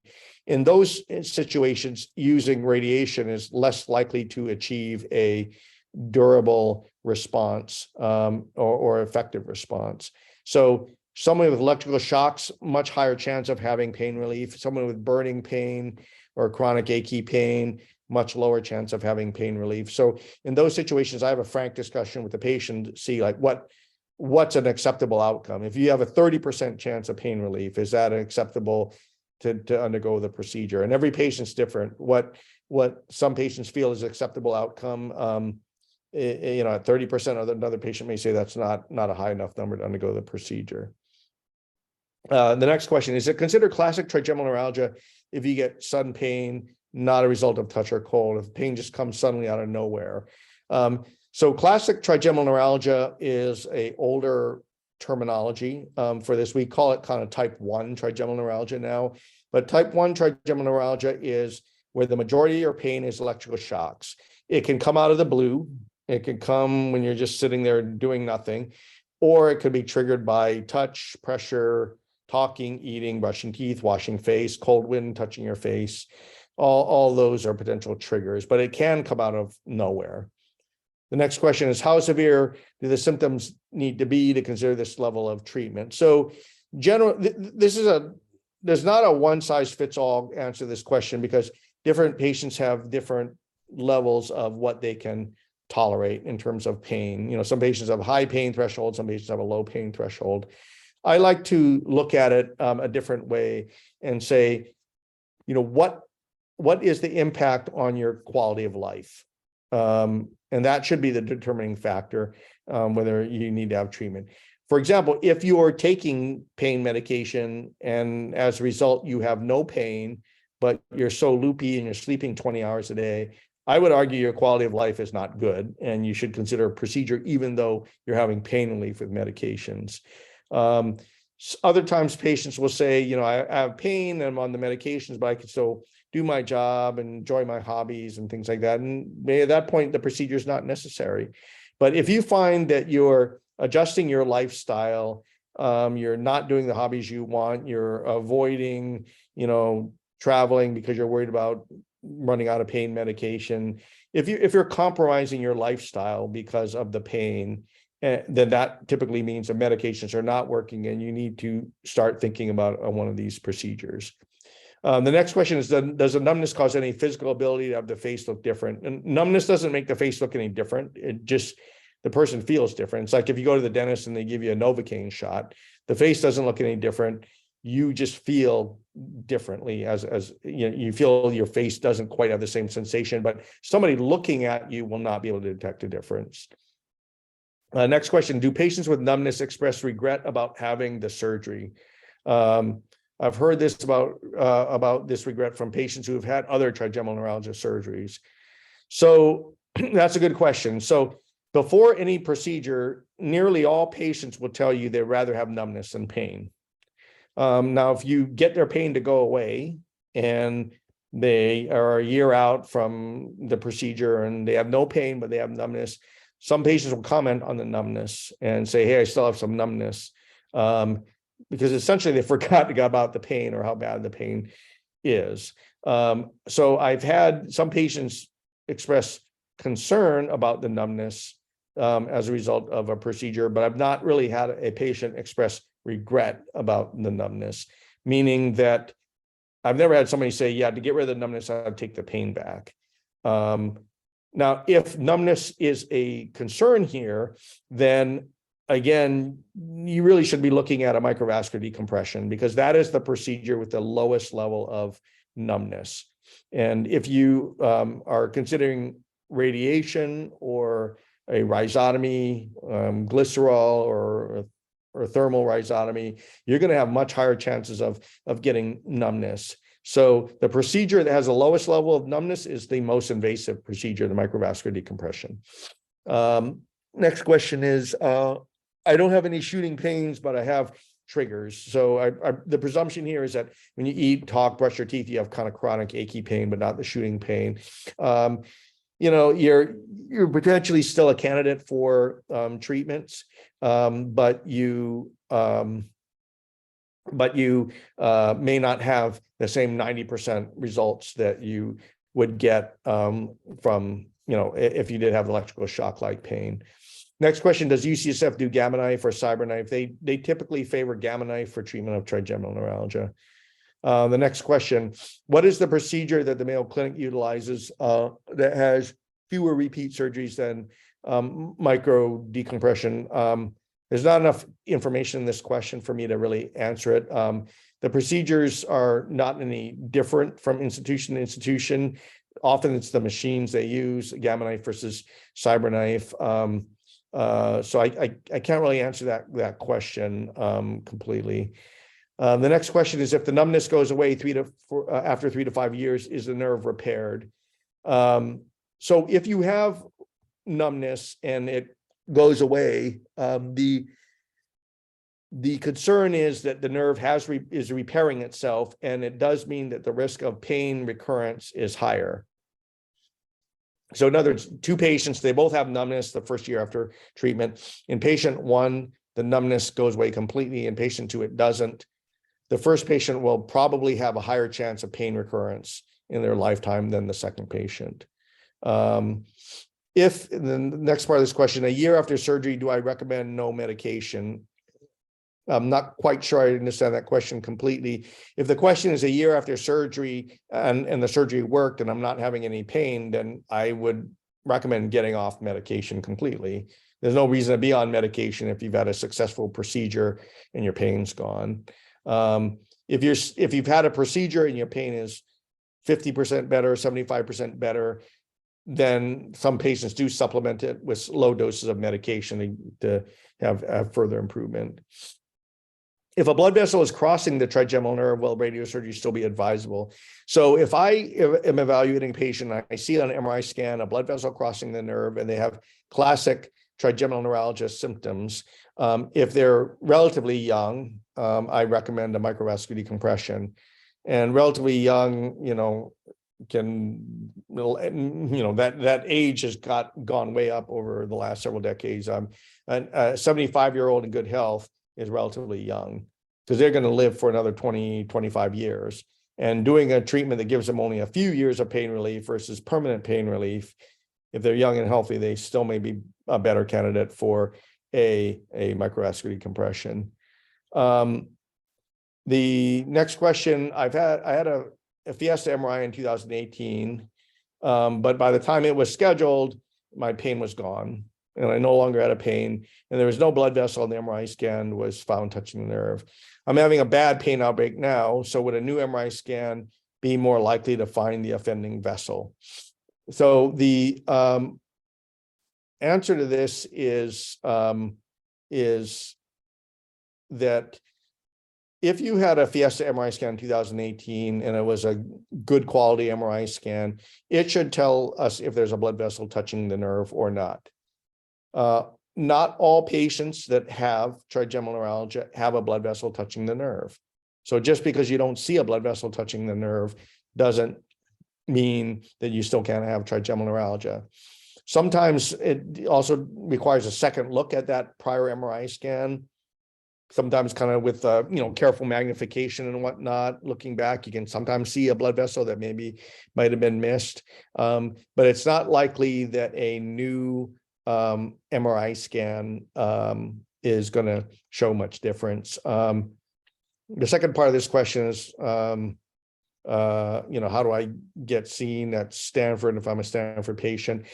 In those situations, using radiation is less likely to achieve a durable response or effective response. So someone with electrical shocks, much higher chance of having pain relief. Someone with burning pain or chronic achy pain, much lower chance of having pain relief. So in those situations, I have a frank discussion with the patient to see like what's an acceptable outcome. If you have a 30% chance of pain relief, is that acceptable to undergo the procedure? And every patient's different. What some patients feel is acceptable outcome, at 30%, another patient may say that's not a high enough number to undergo the procedure. The next question, is it considered classic trigeminal neuralgia if you get sudden pain, not a result of touch or cold, if pain just comes suddenly out of nowhere? So classic trigeminal neuralgia is an older terminology for this. We call it kind of type 1 trigeminal neuralgia now, but type 1 trigeminal neuralgia is where the majority of your pain is electrical shocks. It can come out of the blue. It can come when you're just sitting there doing nothing, or it could be triggered by touch, pressure, talking, eating, brushing teeth, washing face, cold wind touching your face. All those are potential triggers, but it can come out of nowhere. The next question is, how severe do the symptoms need to be to consider this level of treatment? So there's not a one size fits all answer to this question, because different patients have different levels of what they can tolerate in terms of pain. Some patients have a high pain threshold, some patients have a low pain threshold. I like to look at it a different way and say, what is the impact on your quality of life? And that should be the determining factor, whether you need to have treatment. For example, if you are taking pain medication and as a result you have no pain, but you're so loopy and you're sleeping 20 hours a day, I would argue your quality of life is not good, and you should consider a procedure even though you're having pain relief with medications. Other times patients will say, you know, I have pain and I'm on the medications, but I can still do my job and enjoy my hobbies and things like that. And maybe at that point, the procedure is not necessary. But if you find that you're adjusting your lifestyle, you're not doing the hobbies you want, you're avoiding, you know, traveling because you're worried about running out of pain medication. If you're compromising your lifestyle because of the pain, then that typically means the medications are not working and you need to start thinking about one of these procedures. The next question is, does the numbness cause any physical ability to have the face look different? And numbness doesn't make the face look any different. It just, the person feels different. It's like if you go to the dentist and they give you a Novocaine shot, the face doesn't look any different. You just feel differently, as you know, you feel your face doesn't quite have the same sensation, but somebody looking at you will not be able to detect a difference. Next question, do patients with numbness express regret about having the surgery? I've heard this about this regret from patients who have had other trigeminal neuralgia surgeries. So that's a good question. So before any procedure, nearly all patients will tell you they'd rather have numbness than pain. Now, if you get their pain to go away and they are a year out from the procedure and they have no pain, but they have numbness, some patients will comment on the numbness and say, hey, I still have some numbness, because essentially they forgot about the pain or how bad the pain is. So I've had some patients express concern about the numbness as a result of a procedure, but I've not really had a patient express regret about the numbness, meaning that I've never had somebody say, yeah, to get rid of the numbness, I'd take the pain back. Now, if numbness is a concern here, then again, you really should be looking at a microvascular decompression, because that is the procedure with the lowest level of numbness. And if you are considering radiation or a rhizotomy, glycerol or thermal rhizotomy, you're going to have much higher chances of getting numbness. So the procedure that has the lowest level of numbness is the most invasive procedure, the microvascular decompression. Next question is, I don't have any shooting pains, but I have triggers. So the presumption here is that when you eat, talk, brush your teeth, you have kind of chronic achy pain, but not the shooting pain. You know, you're potentially still a candidate for treatments, but you may not have the same 90% results that you would get from, you know, if you did have electrical shock-like pain. Next question, does UCSF do Gamma Knife or Cyberknife? They typically favor Gamma Knife for treatment of trigeminal neuralgia. The next question, what is the procedure that the Mayo Clinic utilizes that has fewer repeat surgeries than micro decompression? There's not enough information in this question for me to really answer it. The procedures are not any different from institution to institution. Often it's the machines they use, Gamma Knife versus Cyberknife. So I can't really answer that question completely. The next question is, if the numbness goes away after 3 to 5 years, is the nerve repaired? So if you have numbness and it goes away, the concern is that the nerve is repairing itself, and it does mean that the risk of pain recurrence is higher. So in other words, 2 patients, they both have numbness the first year after treatment. In patient 1, the numbness goes away completely. In patient 2, it doesn't. The first patient will probably have a higher chance of pain recurrence in their lifetime than the second patient. If the next part of this question, a year after surgery, do I recommend no medication? I'm not quite sure I understand that question completely. If the question is a year after surgery and the surgery worked and I'm not having any pain, then I would recommend getting off medication completely. There's no reason to be on medication if you've had a successful procedure and your pain's gone. If you've had a procedure and your pain is 50% better, 75% better, then some patients do supplement it with low doses of medication to have further improvement. If a blood vessel is crossing the trigeminal nerve, will radiosurgery still be advisable? So if I am evaluating a patient, I see on an MRI scan a blood vessel crossing the nerve, and they have classic trigeminal neuralgia symptoms. If they're relatively young, I recommend a microvascular decompression. And relatively young, that age has gone way up over the last several decades. A 75-year-old in good health is relatively young, because they're going to live for another 20, 25 years. And doing a treatment that gives them only a few years of pain relief versus permanent pain relief, if they're young and healthy, they still may be a better candidate for a microvascular decompression. The next question, I had a Fiesta MRI in 2018, but by the time it was scheduled, my pain was gone, and I no longer had a pain, and there was no blood vessel, and the MRI scan was found touching the nerve. I'm having a bad pain outbreak now, so would a new MRI scan be more likely to find the offending vessel? So the answer to this is that if you had a Fiesta MRI scan in 2018 and it was a good quality MRI scan, it should tell us if there's a blood vessel touching the nerve or not. Not all patients that have trigeminal neuralgia have a blood vessel touching the nerve. So just because you don't see a blood vessel touching the nerve doesn't mean that you still can't have trigeminal neuralgia. Sometimes it also requires a second look at that prior MRI scan. Sometimes kind of with careful magnification and whatnot, looking back, you can sometimes see a blood vessel that maybe might have been missed. But it's not likely that a new MRI scan is going to show much difference. The second part of this question is, how do I get seen at Stanford if I'm a Stanford patient?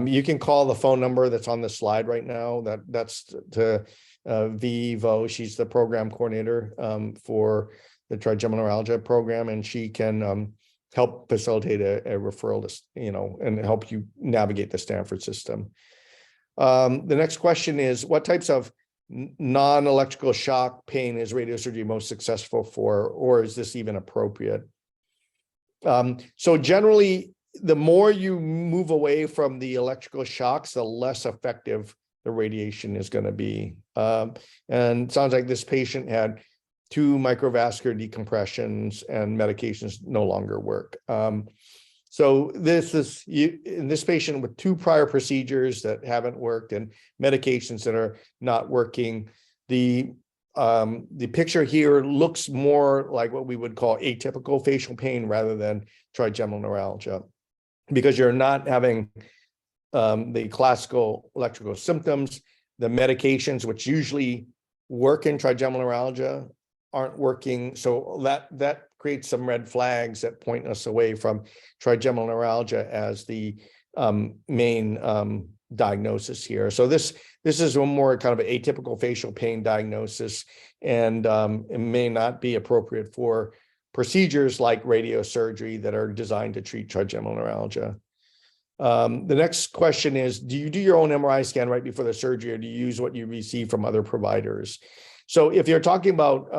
You can call the phone number that's on the slide right now. That's to Vivo. She's the program coordinator for the trigeminal neuralgia program, and she can help facilitate a referral to, and help you navigate the Stanford system. The next question is, what types of non-electrical shock pain is radiosurgery most successful for, or is this even appropriate? So generally, the more you move away from the electrical shocks, the less effective the radiation is going to be. And it sounds like this patient had 2 microvascular decompressions and medications no longer work. So this is in this patient with 2 prior procedures that haven't worked and medications that are not working. The picture here looks more like what we would call atypical facial pain rather than trigeminal neuralgia, because you're not having the classical electrical symptoms. The medications, which usually work in trigeminal neuralgia, aren't working. So that creates some red flags that point us away from trigeminal neuralgia as the main diagnosis here. So this is one more kind of atypical facial pain diagnosis, and it may not be appropriate for procedures like radiosurgery that are designed to treat trigeminal neuralgia. The next question is, do you do your own MRI scan right before the surgery, or do you use what you receive from other providers? So if you're talking about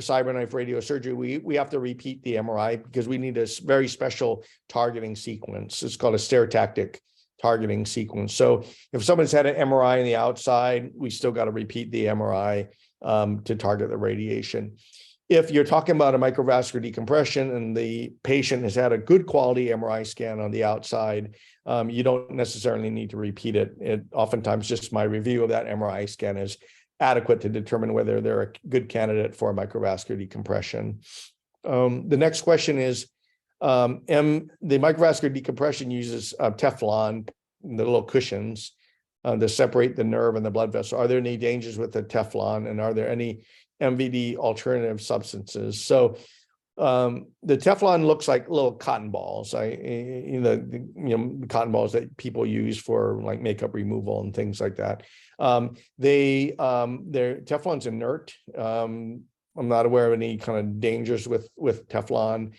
Cyberknife radiosurgery, we have to repeat the MRI because we need a very special targeting sequence. It's called a stereotactic targeting sequence. So if someone's had an MRI on the outside, we still got to repeat the MRI to target the radiation. If you're talking about a microvascular decompression and the patient has had a good quality MRI scan on the outside, you don't necessarily need to repeat it. Oftentimes just my review of that MRI scan is adequate to determine whether they're a good candidate for a microvascular decompression. The next question is, the microvascular decompression uses Teflon, the little cushions, to separate the nerve and the blood vessel. Are there any dangers with the Teflon, and are there any MVD alternative substances? So the Teflon looks like little cotton balls. The cotton balls that people use for like makeup removal and things like that. Teflon's inert. I'm not aware of any kind of dangers with Teflon.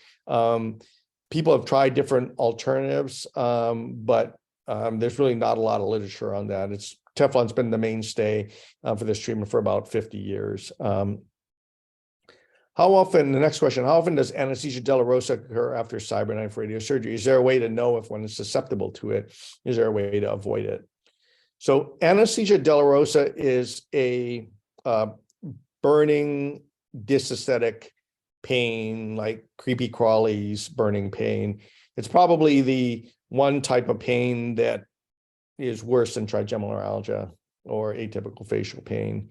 People have tried different alternatives, but there's really not a lot of literature on that. Teflon's been the mainstay for this treatment for about 50 years. the next question, how often does anesthesia dolorosa occur after Cyberknife radiosurgery? Is there a way to know if one is susceptible to it? Is there a way to avoid it? So anesthesia dolorosa is a burning dysesthetic pain, like creepy crawlies burning pain. It's probably the one type of pain that is worse than trigeminal neuralgia or atypical facial pain.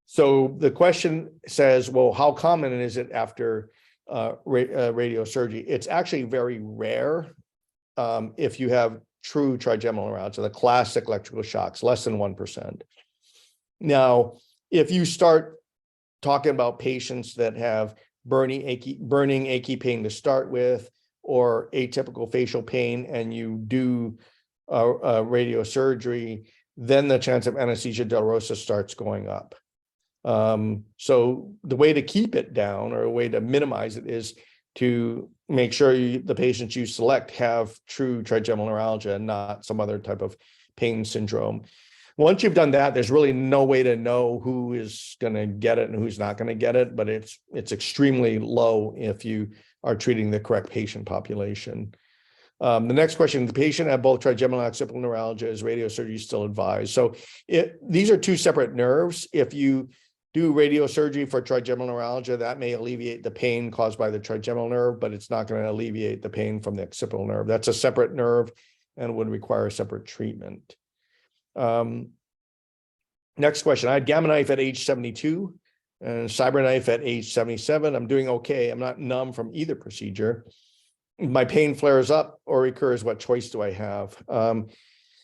So the question says, well, how common is it after radiosurgery? It's actually very rare if you have true trigeminal neuralgia, the classic electrical shocks, less than 1%. Now, if you start talking about patients that have burning, achy pain to start with, or atypical facial pain, and you do radiosurgery, then the chance of anesthesia dolorosa starts going up. So the way to keep it down, or a way to minimize it, is to make sure the patients you select have true trigeminal neuralgia and not some other type of pain syndrome. Once you've done that, there's really no way to know who is going to get it and who's not going to get it, but it's extremely low if you are treating the correct patient population. The next question, the patient had both trigeminal and occipital neuralgia, is radiosurgery still advised? So these are two separate nerves. If you do radiosurgery for trigeminal neuralgia, that may alleviate the pain caused by the trigeminal nerve, but it's not going to alleviate the pain from the occipital nerve. That's a separate nerve and would require a separate treatment. Next question, I had Gamma knife at age 72 and Cyberknife at age 77. I'm doing okay. I'm not numb from either procedure. My pain flares up or recurs. What choice do I have?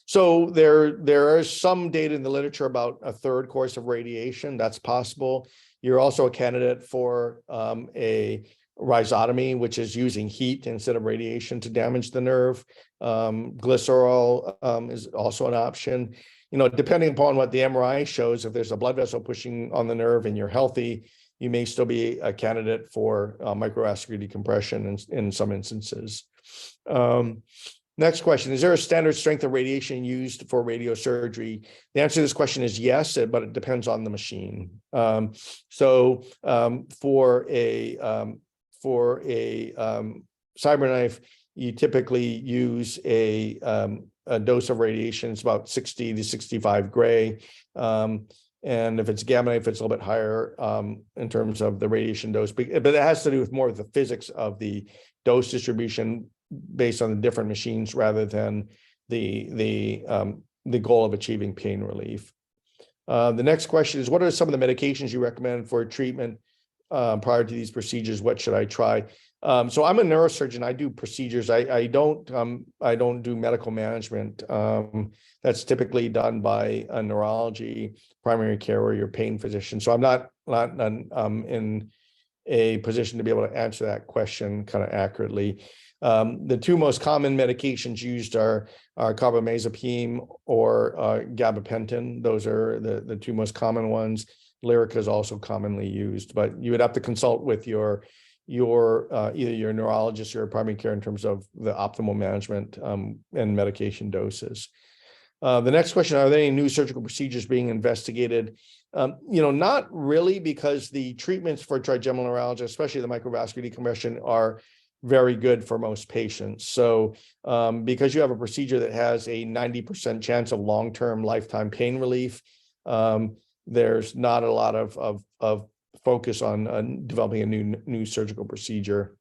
So there is some data in the literature about a third course of radiation. That's possible. You're also a candidate for a rhizotomy, which is using heat instead of radiation to damage the nerve. Glycerol is also an option. You know, depending upon what the MRI shows, if there's a blood vessel pushing on the nerve and you're healthy, you may still be a candidate for microvascular decompression in some instances. Next question, is there a standard strength of radiation used for radiosurgery? The answer to this question is yes, but it depends on the machine. For a Cyberknife, you typically use a dose of radiation. It's about 60 to 65 gray. And if it's Gamma knife, it's a little bit higher in terms of the radiation dose, but it has to do with more of the physics of the dose distribution based on the different machines rather than the goal of achieving pain relief. The next question is, what are some of the medications you recommend for treatment prior to these procedures? What should I try? So I'm a neurosurgeon. I do procedures. I don't do medical management. That's typically done by a neurology, primary care, or your pain physician. So I'm not in a position to be able to answer that question kind of accurately. The two most common medications used are carbamazepine or gabapentin. Those are the two most common ones. Lyrica is also commonly used, but you would have to consult with either your neurologist or your primary care in terms of the optimal management and medication doses. The next question, are there any new surgical procedures being investigated? Not really, because the treatments for trigeminal neuralgia, especially the microvascular decompression, are very good for most patients. So because you have a procedure that has a 90% chance of long-term lifetime pain relief, there's not a lot of focus on developing a new surgical procedure.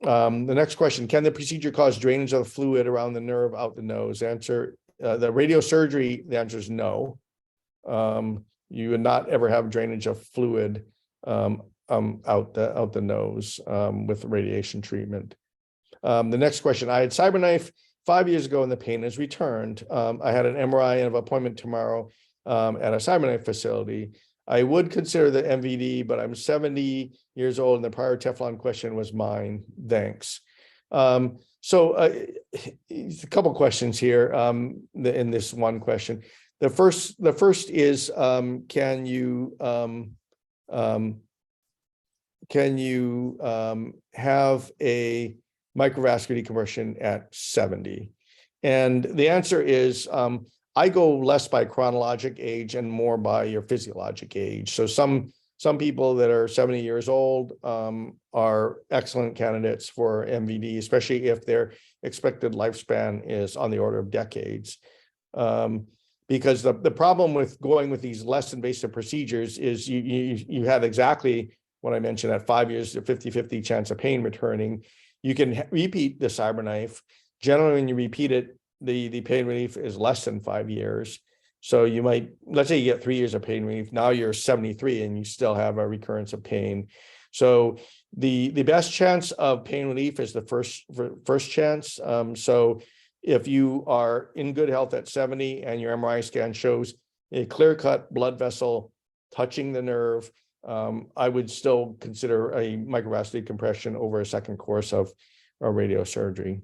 The next question, can the procedure cause drainage of the fluid around the nerve out the nose? Answer, the radiosurgery, the answer is no. You would not ever have drainage of fluid out the nose with radiation treatment. The next question, I had Cyberknife 5 years ago and the pain has returned. I had an MRI and an appointment tomorrow at a Cyberknife facility. I would consider the MVD, but I'm 70 years old and the prior Teflon question was mine. Thanks. So a couple questions here in this one question. The first is, can you have a microvascular decompression at 70? And the answer is, I go less by chronologic age and more by your physiologic age. So some some people that are 70 years old are excellent candidates for MVD, especially if their expected lifespan is on the order of decades. Because the problem with going with these less invasive procedures is you have exactly what I mentioned, at 5 years, a 50-50 chance of pain returning. You can repeat the Cyberknife. Generally, when you repeat it, the pain relief is less than 5 years. So you might, let's say you get 3 years of pain relief. Now you're 73 and you still have a recurrence of pain. So the best chance of pain relief is the first chance. So if you are in good health at 70 and your MRI scan shows a clear-cut blood vessel touching the nerve, I would still consider a microvascular decompression over a second course of radiosurgery.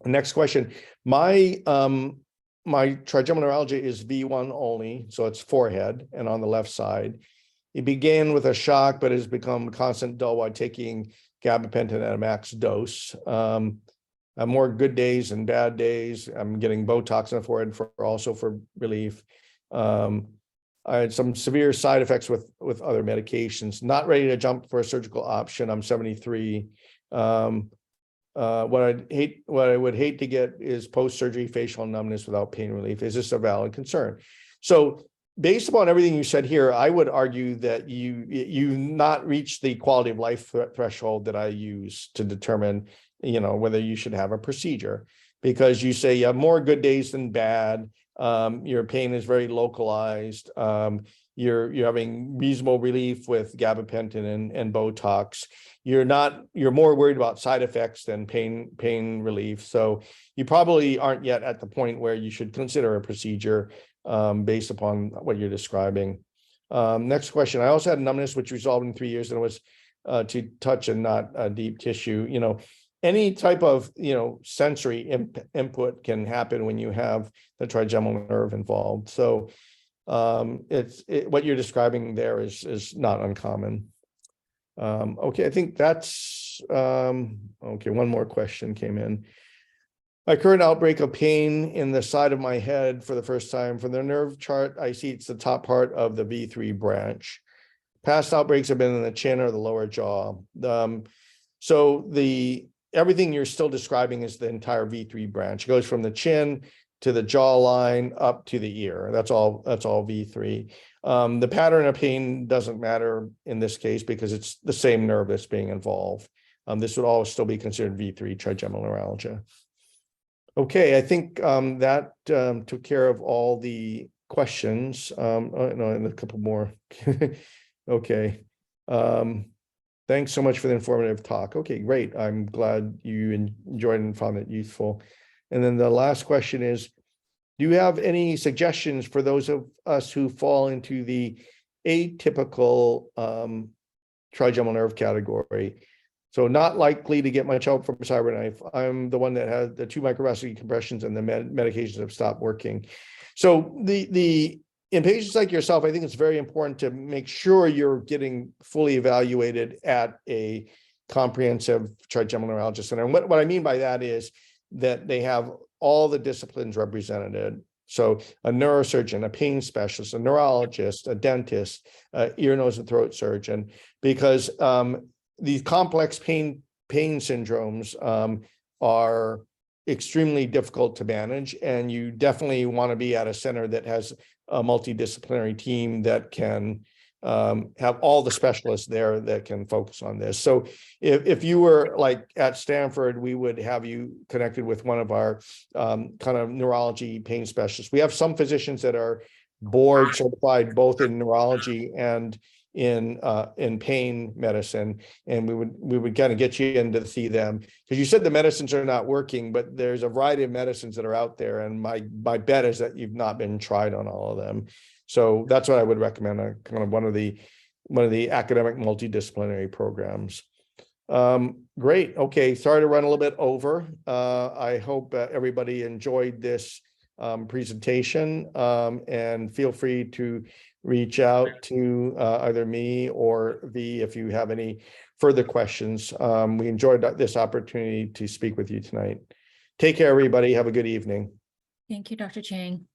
Next question. My trigeminal neuralgia is V1 only, so it's forehead and on the left side. It began with a shock, but has become constant dull while taking gabapentin at a max dose. More good days and bad days. I'm getting Botox in the forehead also for relief. I had some severe side effects with other medications. Not ready to jump for a surgical option. I'm 73. What I would hate to get is post-surgery facial numbness without pain relief. Is this a valid concern? So based upon everything you said here, I would argue that you not reached the quality of life threshold that I use to determine, whether you should have a procedure, because you say you have more good days than bad. Your pain is very localized. You're having reasonable relief with gabapentin and Botox. You're more worried about side effects than pain relief. So you probably aren't yet at the point where you should consider a procedure based upon what you're describing. Next question. I also had numbness, which resolved in 3 years, and it was to touch and not deep tissue. Any type of sensory input can happen when you have the trigeminal nerve involved. So what you're describing there is not uncommon. Okay, I think that's okay. One more question came in. My current outbreak of pain in the side of my head for the first time. From the nerve chart, I see it's the top part of the V3 branch. Past outbreaks have been in the chin or the lower jaw. So everything you're still describing is the entire V3 branch. It goes from the chin to the jawline up to the ear. That's all V3. The pattern of pain doesn't matter in this case because it's the same nerve that's being involved. This would all still be considered V3 trigeminal neuralgia. Okay, I think that took care of all the questions. No, and a couple more. Okay. Thanks so much for the informative talk. Okay, great. I'm glad you enjoyed and found it useful. And then the last question is, do you have any suggestions for those of us who fall into the atypical trigeminal nerve category? So not likely to get much help from Cyberknife. I'm the one that had the 2 microvascular decompressions and the medications have stopped working. So in patients like yourself, I think it's very important to make sure you're getting fully evaluated at a comprehensive trigeminal neuralgia center. And what I mean by that is that they have all the disciplines represented. So a neurosurgeon, a pain specialist, a neurologist, a dentist, ear, nose, and throat surgeon, because these complex pain syndromes are extremely difficult to manage, and you definitely want to be at a center that has a multidisciplinary team that can have all the specialists there that can focus on this. So if you were like at Stanford, we would have you connected with one of our kind of neurology pain specialists. We have some physicians that are board certified both in neurology and in pain medicine, and we would kind of get you in to see them, because you said the medicines are not working, but there's a variety of medicines that are out there, and my bet is that you've not been tried on all of them. So that's what I would recommend, kind of one of the academic multidisciplinary programs. Great. Okay, sorry to run a little bit over. I hope everybody enjoyed this presentation, and feel free to reach out to either me or V if you have any further questions. We enjoyed this opportunity to speak with you tonight. Take care, everybody. Have a good evening. Thank you, Dr. Chang.